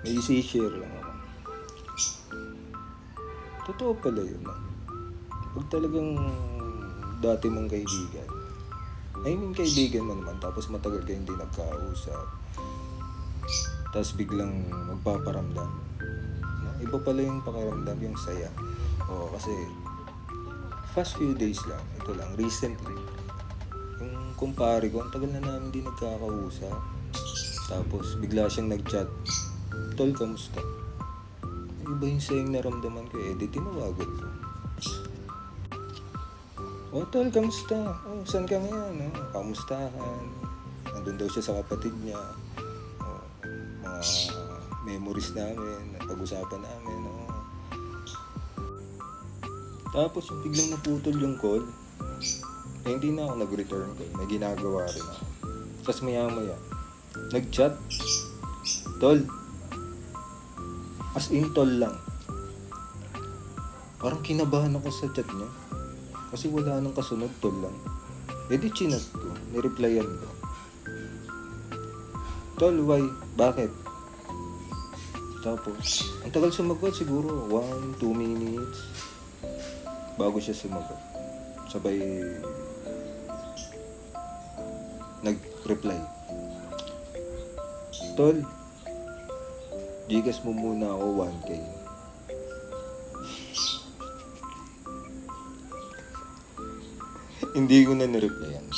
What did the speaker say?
May isi-share lang ako. Totoo pala yun. Pag talagang dati mong kaibigan, kaibigan mo naman, tapos matagal kayo hindi nagkausap, tapos biglang magpaparamdam. Iba pala yung pakiramdam, yung saya. Oo, kasi past few days lang, ito lang, recently, yung kumpare ko, ang tagal na namin hindi nagkakausap. Tapos bigla siyang nag-chat, "Tol, kamusta?" Iba yung sayang naramdaman ko, di tinawagan ko. "Oh, tol, kamusta? Oh, saan ka ngayon?" Kamustahan. Nandun daw siya sa kapatid niya. Mga memories namin, pag-usapan namin. Tapos yung biglang naputol yung call, hindi na ako nag-return call. May ginagawa rin ako. Tapos maya-maya, nag-chat, "Tol." As in tol lang. Parang kinabahan ako sa chat niya. Kasi wala nang kasunod, tol lang. Di chinat ko, nireplyan ko, "Tol, why? Bakit?" Tapos, ang tagal sumagot, siguro 1-2 minutes bago siya sumagot. Sabay nag-reply, "Tol, Gcash mo muna ako 1K." Hindi ko na nireplyan.